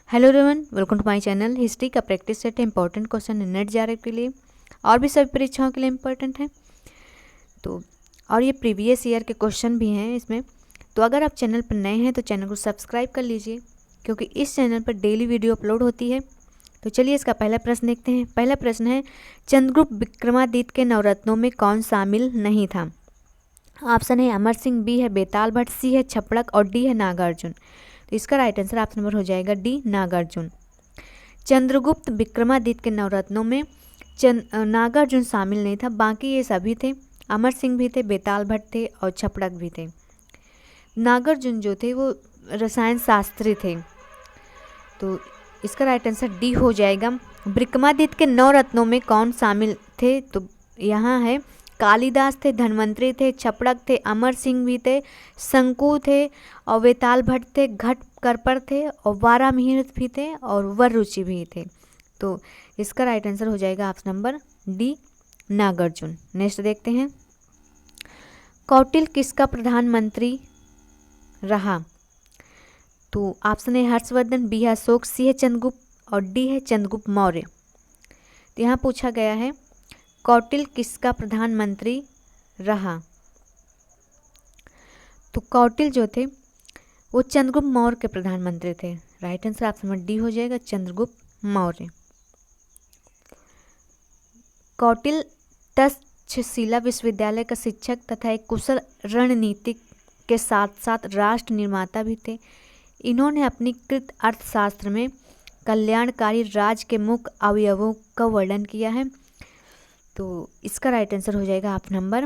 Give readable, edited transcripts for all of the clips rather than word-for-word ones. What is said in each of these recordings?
Hello everyone, welcome to my channel. History का practice set है। Important question NET J के लिए और भी सभी परीक्षाओं के लिए इम्पोर्टेंट है। तो और ये प्रीवियस ईयर के क्वेश्चन भी हैं इसमें। तो अगर आप चैनल पर नए हैं तो चैनल को सब्सक्राइब कर लीजिए, क्योंकि इस चैनल पर डेली वीडियो अपलोड होती है। तो चलिए इसका पहला प्रश्न देखते हैं। पहला प्रश्न है, चंद्रगुप्त विक्रमादित्य के नवरत्नों में कौन शामिल नहीं था? ऑप्शन है अमर सिंह, बी है बेताल भट्ट, सी है छपड़क और डी है नागार्जुन। तो इसका राइट आंसर ऑप्शन नंबर हो जाएगा डी, नागार्जुन। चंद्रगुप्त विक्रमादित्य के नवरत्नों में नागार्जुन शामिल नहीं था, बाकी ये सभी थे। अमर सिंह भी थे, बेताल भट्ट थे और छपड़क भी थे। नागार्जुन जो थे वो रसायन शास्त्री थे। तो इसका राइट आंसर डी हो जाएगा। विक्रमादित्य के नवरत्नों में कौन शामिल थे? तो यहाँ है कालिदास थे, धन्वंतरी थे, छपड़क थे, अमर सिंह भी थे, शंकु थे और वेताल भट्ट थे, घटकरपर थे और वारामिहिर भी थे और वररुचि भी थे। तो इसका राइट आंसर हो जाएगा option number D, Nagarjuna. Next देखते हैं, कौटिल्य किसका प्रधानमंत्री रहा? तो ऑप्शन है हर्षवर्धन, बी है अशोक, सी है चंद्रगुप्त और डी है चंद्रगुप्त मौर्य। तो यहाँ पूछा गया है कौटिल्य किसका प्रधानमंत्री रहा? तो कौटिल्य जो थे वो चंद्रगुप्त मौर्य के प्रधानमंत्री थे। Right answer option number D हो जाएगा, चंद्रगुप्त मौर्य। कौटिल्य तक्षशिला विश्वविद्यालय का शिक्षक तथा एक कुशल रणनीतिक के साथ साथ राष्ट्र निर्माता भी थे। इन्होंने अपनी कृत अर्थशास्त्र में कल्याणकारी राज्य के मुख्य अवयवों का वर्णन किया है। तो इसका राइट आंसर हो जाएगा ऑप्शन नंबर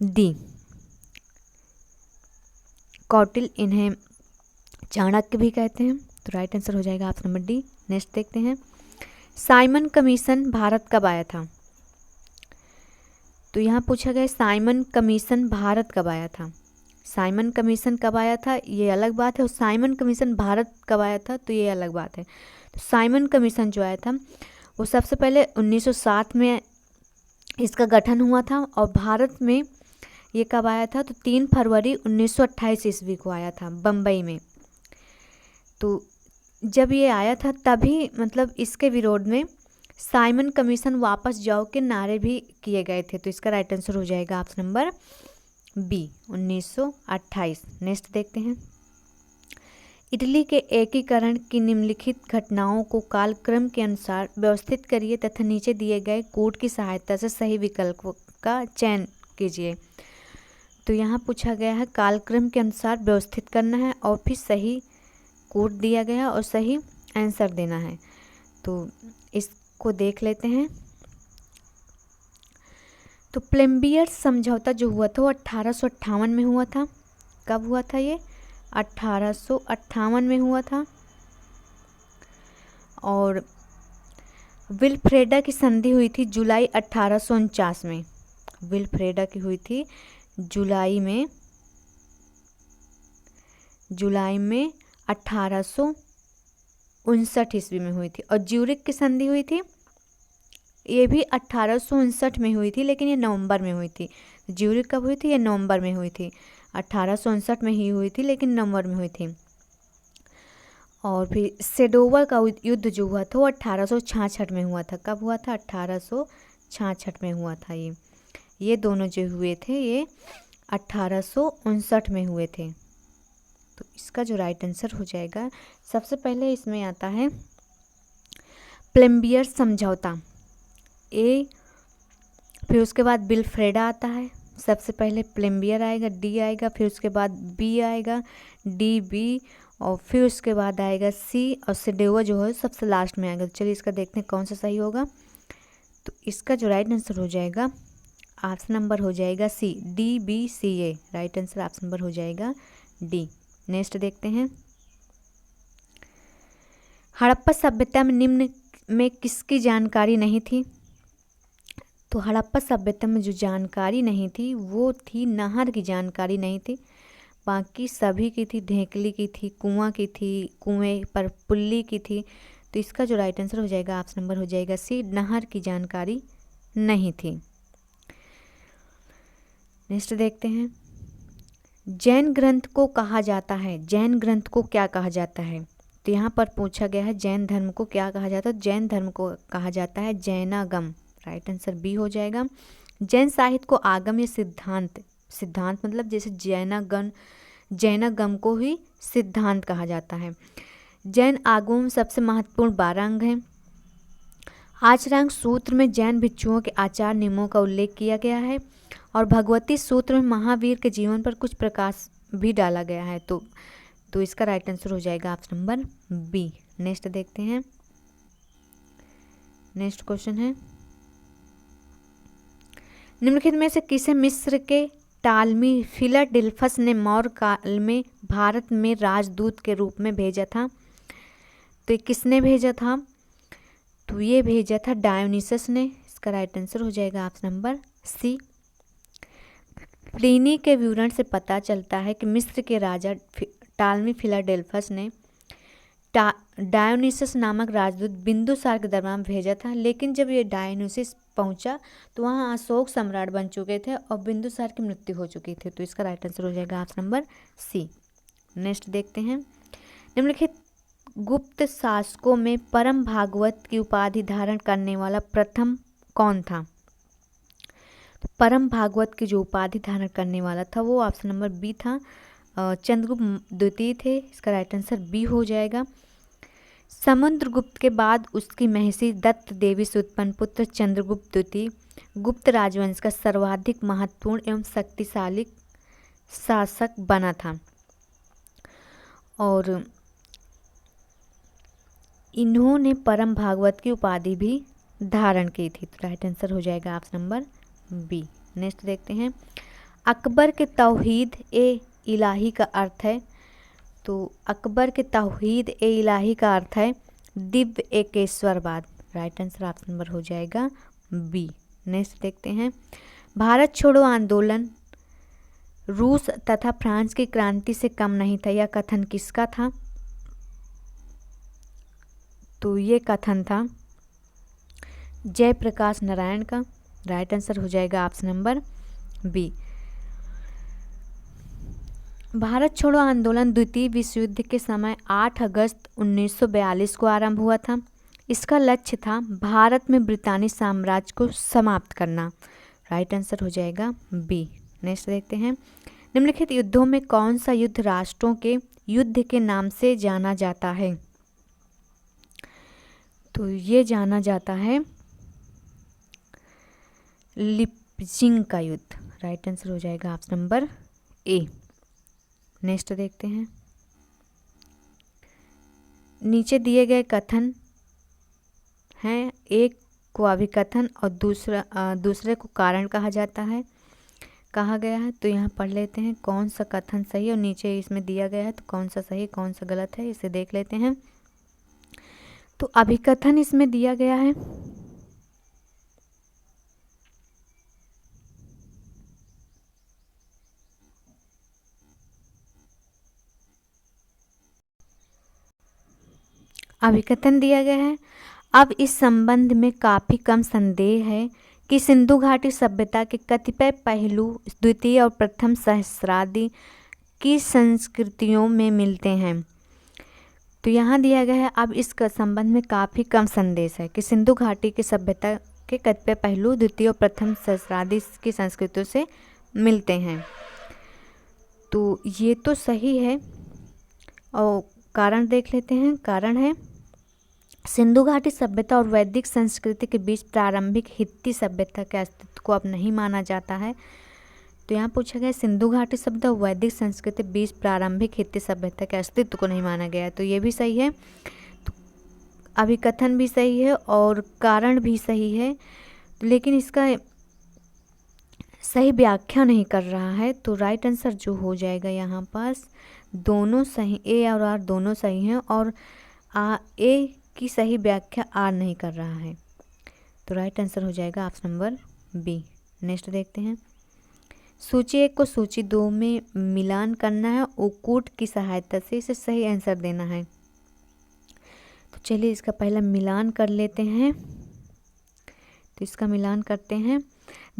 डी, कौटिल्य। इन्हें चाणक्य भी कहते हैं। तो राइट आंसर हो जाएगा ऑप्शन नंबर डी। नेक्स्ट देखते हैं, साइमन कमीशन भारत कब आया था? तो यहाँ पूछा गया साइमन कमीशन भारत कब आया था। साइमन कमीशन कब आया था ये अलग बात है, और साइमन कमीशन भारत कब आया था तो ये अलग बात है। तो साइमन कमीशन जो आया था वो सबसे पहले 1907 में इसका गठन हुआ था, और भारत में ये कब आया था तो 3 फरवरी 1928 ईस्वी को आया था, बम्बई में। तो जब ये आया था तभी मतलब इसके विरोध में साइमन कमीशन वापस जाओ के नारे भी किए गए थे। तो इसका राइट आंसर हो जाएगा ऑप्शन नंबर बी, 1928। नेक्स्ट देखते हैं, इटली के एकीकरण की निम्नलिखित घटनाओं को कालक्रम के अनुसार व्यवस्थित करिए तथा नीचे दिए गए कोड की सहायता से सही विकल्प का चयन कीजिए। तो यहाँ पूछा गया है कालक्रम के अनुसार व्यवस्थित करना है और फिर सही कोड दिया गया और सही आंसर देना है। तो इसको देख लेते हैं। तो प्लेम्बियर समझौता जो हुआ था वो 1858 में हुआ था। कब हुआ था ये? 1858 में हुआ था। और विल्फ्रेडा की संधि हुई थी जुलाई 1849 में। विल्फ्रेडा की हुई थी जुलाई में 1859 ईस्वी में हुई थी। और ज्यूरिख की संधि हुई थी, ये भी 1859 में हुई थी, लेकिन ये नवंबर में हुई थी। ज्यूरिख कब हुई थी? ये नवंबर में हुई थी। 1859 में ही हुई थी लेकिन नवंबर में हुई थी। और फिर सेडोवर का युद्ध जो हुआ था वो 1866 में हुआ था। कब हुआ था? 1866 में हुआ था। ये दोनों जो हुए थे ये 1859 में हुए थे। तो इसका जो राइट आंसर हो जाएगा, सबसे पहले इसमें आता है प्लेम्बियर समझौता ए, फिर उसके बाद विल्फ्रेडा आता है। सबसे पहले प्लेम्बियर आएगा, डी आएगा, फिर उसके बाद बी आएगा, डी बी, और फिर उसके बाद आएगा सी, और सेडोवा जो है सबसे लास्ट में आएगा। तो चलिए इसका देखते हैं कौन सा सही होगा। तो इसका जो राइट आंसर हो जाएगा ऑप्शन नंबर हो जाएगा सी, डी बी सी ए। राइट आंसर ऑप्शन नंबर हो जाएगा डी। नेक्स्ट देखते हैं, हड़प्पा सभ्यता में निम्न में किसकी जानकारी नहीं थी? तो हड़प्पा सभ्यता में जो जानकारी नहीं थी वो थी नहर की जानकारी नहीं थी, बाकी सभी की थी। ढेकली की थी, कुआं की थी, कुएं पर पुल्ली की थी। तो इसका जो राइट आंसर हो जाएगा ऑप्शन नंबर हो जाएगा सी, नहर की जानकारी नहीं थी। नेक्स्ट देखते हैं, जैन ग्रंथ को कहा जाता है, जैन ग्रंथ को क्या कहा जाता है? तो यहाँ पर पूछा गया है जैन धर्म को क्या कहा जाता है। जैन धर्म को कहा जाता है जैनागम। राइट आंसर बी हो जाएगा। जैन साहित्य को आगम या सिद्धांत, सिद्धांत मतलब जैसे जैनागम को ही सिद्धांत कहा जाता है। जैन आगमों में सबसे महत्वपूर्ण 12 अंग हैं। आचरांग सूत्र में जैन भिक्षुओं के आचार नियमों का उल्लेख किया गया है और भगवती सूत्र में महावीर के जीवन पर कुछ प्रकाश भी डाला गया है। तो इसका राइट आंसर हो जाएगा ऑप्शन नंबर बी। नेक्स्ट देखते हैं। नेक्स्ट क्वेश्चन है, निम्नलिखित में से किसे मिस्र के टालमी फिलाडेल्फस ने मौर्य काल में भारत में राजदूत के रूप में भेजा था। तो ये किसने भेजा था? तो ये भेजा था डायोनिसस ने। इसका राइट आंसर हो जाएगा ऑप्शन नंबर सी। प्लिनी के विवरण से पता चलता है कि मिस्र के राजा टालमी फिलाडेल्फस ने डायोनिसस नामक राजदूत बिंदुसार के दरबार में भेजा था, लेकिन जब ये डायोनिसस पहुंचा तो वहाँ अशोक सम्राट बन चुके थे और बिंदुसार की मृत्यु हो चुकी थी। तो इसका राइट आंसर हो जाएगा ऑप्शन नंबर सी। नेक्स्ट देखते हैं, निम्नलिखित गुप्त शासकों में परम भागवत की उपाधि धारण करने वाला प्रथम कौन था? तो परम भागवत की जो उपाधि धारण करने वाला था वो ऑप्शन नंबर बी था, चंद्रगुप्त द्वितीय थे। इसका राइट आंसर बी हो जाएगा। समुद्रगुप्त के बाद उसकी महसी दत्त देवी से उत्पन्न पुत्र चंद्रगुप्त द्वितीय गुप्त राजवंश का सर्वाधिक महत्वपूर्ण एवं शक्तिशाली शासक बना था और इन्होंने परम भागवत की उपाधि भी धारण की थी। तो राइट आंसर हो जाएगा ऑप्शन नंबर बी। नेक्स्ट देखते हैं, अकबर के तौहीद ए इलाही का अर्थ है। तो अकबर के तौहीद ए इलाही का अर्थ है Divya एकेश्वरवाद। Right answer option number हो जाएगा बी। नेक्स्ट देखते हैं, भारत छोड़ो आंदोलन रूस तथा फ्रांस की क्रांति से कम नहीं था। यह कथन किसका था? तो ये कथन था जयप्रकाश नारायण का। राइट आंसर हो जाएगा ऑप्शन नंबर बी। भारत छोड़ो आंदोलन द्वितीय विश्व युद्ध के समय 8 अगस्त 1942 को आरंभ हुआ था। इसका लक्ष्य था भारत में ब्रितानी साम्राज्य को समाप्त करना। राइट आंसर हो जाएगा बी। नेक्स्ट देखते हैं, निम्नलिखित युद्धों में कौन सा युद्ध राष्ट्रों के युद्ध के नाम से जाना जाता है? तो ये जाना जाता है लिप्जिंग का युद्ध। राइट आंसर हो जाएगा ऑप्शन नंबर ए। नेक्स्ट देखते हैं, नीचे दिए गए कथन हैं, एक को अभिकथन और दूसरे को कारण कहा गया है। तो यहाँ पढ़ लेते हैं कौन सा कथन सही है और नीचे इसमें दिया गया है तो कौन सा सही कौन सा गलत है, इसे देख लेते हैं। तो अभिकथन इसमें दिया गया है, अभिकथन दिया गया है। अब इस संबंध में काफ़ी कम संदेह है कि सिंधु घाटी सभ्यता के कतिपय पहलू द्वितीय और प्रथम सहस्राब्दी की संस्कृतियों में मिलते हैं। तो यहाँ दिया गया है, अब इस संबंध में काफ़ी कम संदेह है कि सिंधु घाटी की सभ्यता के कतिपय पहलू द्वितीय और प्रथम सहस्राब्दी की संस्कृतियों से मिलते हैं। तो ये तो सही है और कारण देख लेते हैं। कारण है सिंधु घाटी सभ्यता और वैदिक संस्कृति के बीच प्रारंभिक हित्ती सभ्यता के अस्तित्व को अब नहीं माना जाता है। तो यहाँ पूछा गया सिंधु घाटी सभ्यता और वैदिक संस्कृति के बीच प्रारंभिक हित्ती सभ्यता के अस्तित्व को नहीं माना गया है। तो ये भी सही है, तो अभिकथन भी सही है और कारण भी सही है, लेकिन इसका सही व्याख्या नहीं कर रहा है। तो राइट आंसर जो हो जाएगा यहाँ पास दोनों सही, ए और आर दोनों सही हैं और ए की सही व्याख्या आर नहीं कर रहा है। तो राइट आंसर हो जाएगा ऑप्शन नंबर बी। नेक्स्ट देखते हैं, सूची 1 को सूची 2 में मिलान करना है ओकूट की सहायता से, इसे सही आंसर देना है। तो चलिए इसका पहला मिलान कर लेते हैं। तो इसका मिलान करते हैं,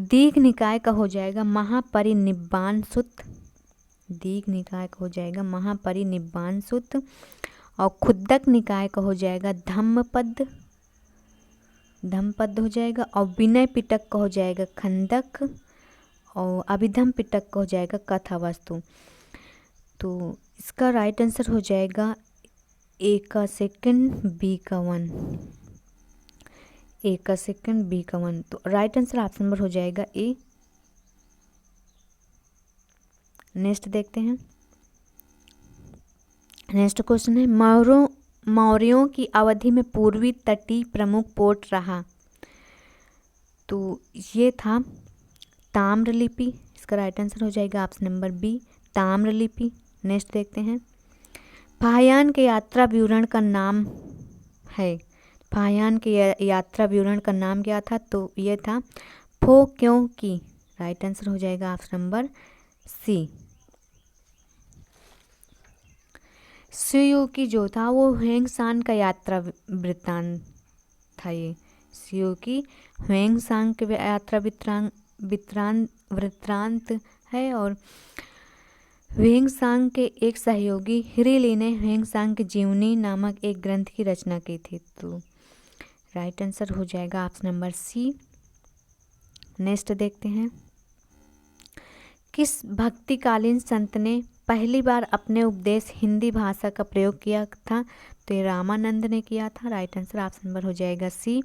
दीघ निकाय का हो जाएगा महापरिनिब्बाण सूत्र, दीघ निकाय का हो जाएगा महापरिनिब्बाण सूत्र और खुद्दक निकाय का हो जाएगा धम्मपद, धम्मपद हो जाएगा। और विनय पिटक का हो जाएगा खंडक, और अभिधम पिटक का हो जाएगा कथावस्तु। तो इसका राइट आंसर हो जाएगा ए का सेकंड, बी का 1, ए का सेकंड, बी का 1। तो राइट आंसर ऑप्शन नंबर हो जाएगा ए। नेक्स्ट देखते हैं। नेक्स्ट क्वेश्चन है मौर्यों की अवधि में पूर्वी तटीय प्रमुख पोर्ट रहा। तो ये था ताम्रलिपि। इसका राइट आंसर हो जाएगा ऑप्शन नंबर बी, ताम्रलिपि। नेक्स्ट देखते हैं। फाहियान के यात्रा विवरण का नाम है। फाहियान के यात्रा विवरण का नाम क्या था? तो ये था फो क्यों की। राइट आंसर हो जाएगा ऑप्शन नंबर सी। सुयुकी जो था वो ह्वेंसान का यात्रा वृत्तांत था। ये सुयुकी ह्वेंसान के यात्रा वृत्तांत है। और ह्वेंसांग के एक सहयोगी हिरिली ने ह्वेंसांग की जीवनी नामक एक ग्रंथ की रचना की थी। तो राइट आंसर हो जाएगा ऑप्शन नंबर सी। नेक्स्ट देखते हैं। किस भक्तिकालीन संत ने पहली बार अपने उपदेश हिंदी भाषा का प्रयोग किया था? तो ये रामानंद ने किया था। राइट आंसर ऑप्शन नंबर हो जाएगा सी।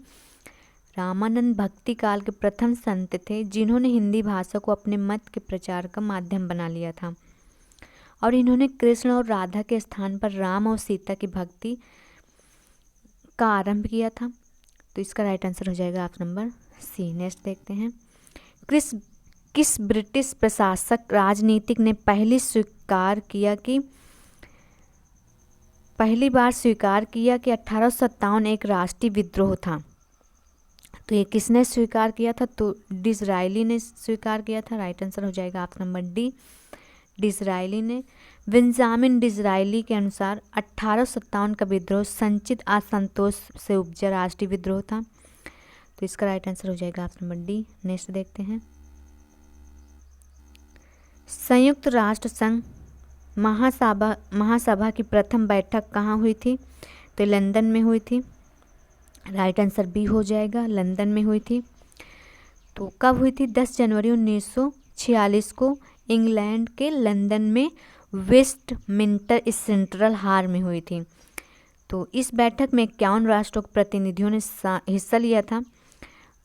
रामानंद भक्ति काल के प्रथम संत थे जिन्होंने हिंदी भाषा को अपने मत के प्रचार का माध्यम बना लिया था। और इन्होंने कृष्ण और राधा के स्थान पर राम और सीता की भक्ति का आरंभ किया था। तो इसका राइट आंसर हो जाएगा ऑप्शन नंबर सी। नेक्स्ट देखते हैं। किस ब्रिटिश प्रशासक राजनीतिक ने पहली बार स्वीकार किया कि 1857 एक राष्ट्रीय विद्रोह था? तो ये किसने स्वीकार किया था? तो डिसरायली ने स्वीकार किया था। राइट आंसर हो जाएगा ऑप्शन नंबर डी, डिसरायली ने। बेंजामिन डिसरायली के अनुसार 1857 का विद्रोह संचित असंतोष से उपजा राष्ट्रीय विद्रोह था। तो इसका राइट आंसर हो जाएगा ऑप्शन नंबर डी। नेक्स्ट देखते हैं। संयुक्त राष्ट्र संघ महासभा की प्रथम बैठक कहाँ हुई थी? तो लंदन में हुई थी। राइट आंसर बी हो जाएगा, लंदन में हुई थी। तो कब हुई थी? 10 जनवरी 1946 को इंग्लैंड के लंदन में वेस्टमिंस्टर सेंट्रल हॉल में हुई थी। तो इस बैठक में 51 राष्ट्रों के प्रतिनिधियों ने हिस्सा लिया था।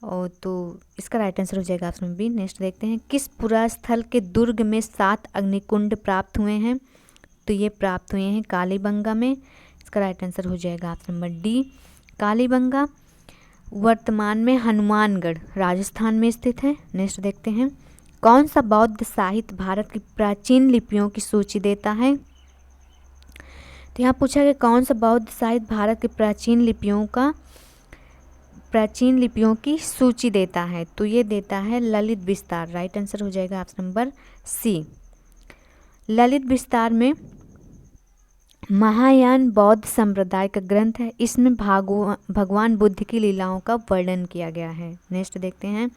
और तो इसका राइट आंसर हो जाएगा ऑप्शन बी। नेक्स्ट देखते हैं। किस पुरास्थल के दुर्ग में 7 अग्निकुंड प्राप्त हुए हैं? तो ये प्राप्त हुए हैं कालीबंगा में। इसका राइट आंसर हो जाएगा ऑप्शन नंबर डी, कालीबंगा। वर्तमान में हनुमानगढ़ राजस्थान में स्थित है। नेक्स्ट देखते हैं। कौन सा बौद्ध साहित्य भारत की प्राचीन लिपियों की सूची देता है? तो यहाँ पूछा गया कौन सा बौद्ध साहित्य भारत की प्राचीन लिपियों की सूची देता है? तो ये देता है ललित विस्तार। राइट आंसर हो जाएगा ऑप्शन नंबर सी। ललित विस्तार में महायान बौद्ध संप्रदाय का ग्रंथ है। इसमें भगवान बुद्ध की लीलाओं का वर्णन किया गया है। नेक्स्ट देखते हैं।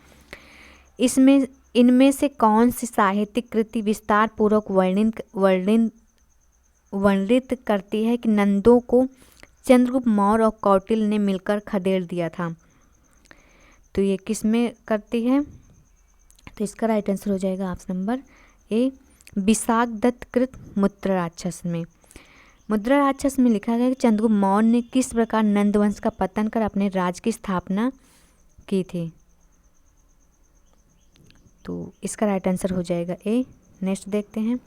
इनमें से कौन सी साहित्यिक कृति विस्तार पूर्वक वर्णित करती है कि नंदों को चंद्रगुप्त मौर्य और कौटिल्य ने मिलकर खदेड़ दिया था? तो ये किस में करती है? तो इसका राइट आंसर हो जाएगा ऑप्शन नंबर ए, विशाखदत्त कृत मुद्रा राक्षस में। मुद्रा राक्षस में लिखा गया कि चंद्रगुप्त मौर्य ने किस प्रकार नंद वंश का पतन कर अपने राज्य की स्थापना की थी? तो इसका राइट आंसर हो जाएगा ए। नेक्स्ट देखते हैं।